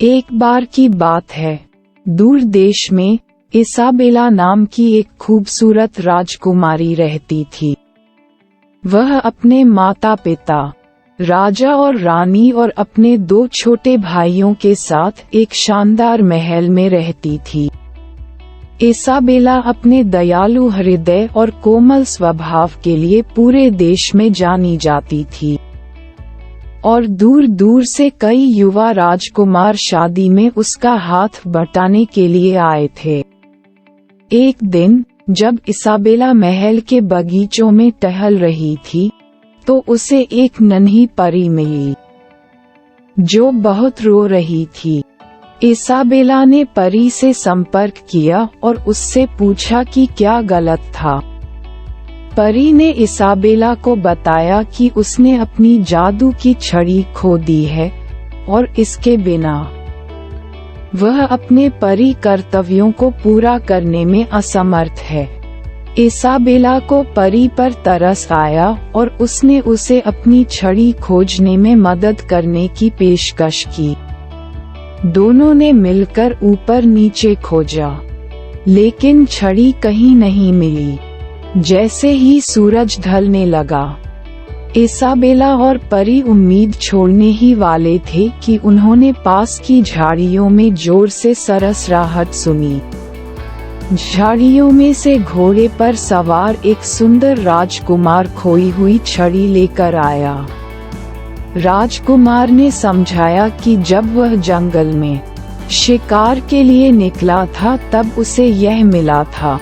एक बार की बात है, दूर देश में इसाबेला नाम की एक खूबसूरत राजकुमारी रहती थी। वह अपने माता पिता, राजा और रानी और अपने 2 छोटे भाइयों के साथ एक शानदार महल में रहती थी। इसाबेला अपने दयालु हृदय और कोमल स्वभाव के लिए पूरे देश में जानी जाती थी, और दूर दूर से कई युवा राजकुमार शादी में उसका हाथ बटाने के लिए आए थे। एक दिन जब इसाबेला महल के बगीचों में टहल रही थी, तो उसे एक नन्ही परी मिली, जो बहुत रो रही थी। इसाबेला ने परी से संपर्क किया और उससे पूछा कि क्या गलत था। परी ने इसाबेला को बताया कि उसने अपनी जादू की छड़ी खो दी है और इसके बिना वह अपने परी कर्तव्यों को पूरा करने में असमर्थ है। इसाबेला को परी पर तरस आया और उसने उसे अपनी छड़ी खोजने में मदद करने की पेशकश की। दोनों ने मिलकर ऊपर नीचे खोजा, लेकिन छड़ी कहीं नहीं मिली। जैसे ही सूरज ढलने लगा, इसाबेला और परी उम्मीद छोड़ने ही वाले थे कि उन्होंने पास की झाड़ियों में जोर से सरसराहट सुनी। झाड़ियों में से घोड़े पर सवार एक सुंदर राजकुमार खोई हुई छड़ी लेकर आया। राजकुमार ने समझाया कि जब वह जंगल में शिकार के लिए निकला था तब उसे यह मिला था,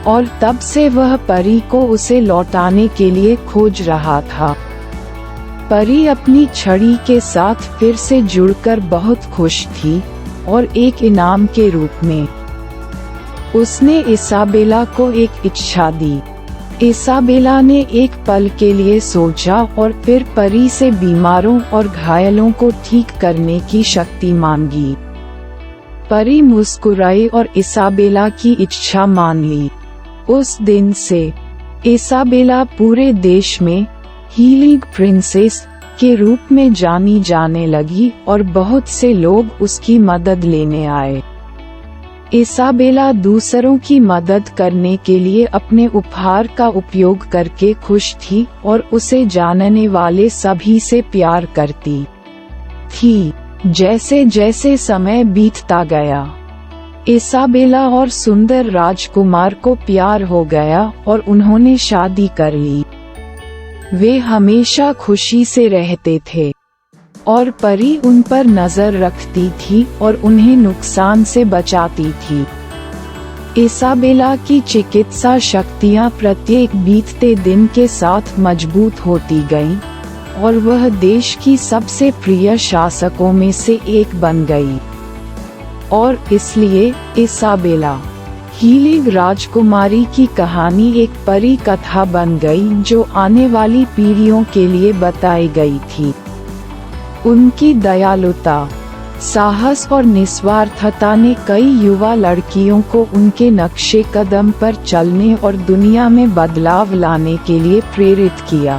और तब से वह परी को उसे लौटाने के लिए खोज रहा था। परी अपनी छड़ी के साथ फिर से जुड़कर बहुत खुश थी, और एक इनाम के रूप में उसने इसाबेला को एक इच्छा दी। इसाबेला ने एक पल के लिए सोचा और फिर परी से बीमारों और घायलों को ठीक करने की शक्ति मांगी। परी मुस्कुराई और इसाबेला की इच्छा मान ली। उस दिन से इसाबेला पूरे देश में हीलिंग प्रिंसेस के रूप में जानी जाने लगी और बहुत से लोग उसकी मदद लेने आए। इसाबेला दूसरों की मदद करने के लिए अपने उपहार का उपयोग करके खुश थी और उसे जानने वाले सभी से प्यार करती थी। जैसे जैसे समय बीतता गया, इसाबेला और सुंदर राजकुमार को प्यार हो गया और उन्होंने शादी कर ली। वे हमेशा खुशी से रहते थे, और परी उन पर नजर रखती थी और उन्हें नुकसान से बचाती थी। इसाबेला की चिकित्सा शक्तियां प्रत्येक बीतते दिन के साथ मजबूत होती गईं, और वह देश की सबसे प्रिय शासकों में से एक बन गई। और इसलिए इसाबेला हीलिंग राजकुमारी की कहानी एक परी कथा बन गई जो आने वाली पीढ़ियों के लिए बताई गई थी। उनकी दयालुता, साहस और निस्वार्थता ने कई युवा लड़कियों को उनके नक्शे कदम पर चलने और दुनिया में बदलाव लाने के लिए प्रेरित किया।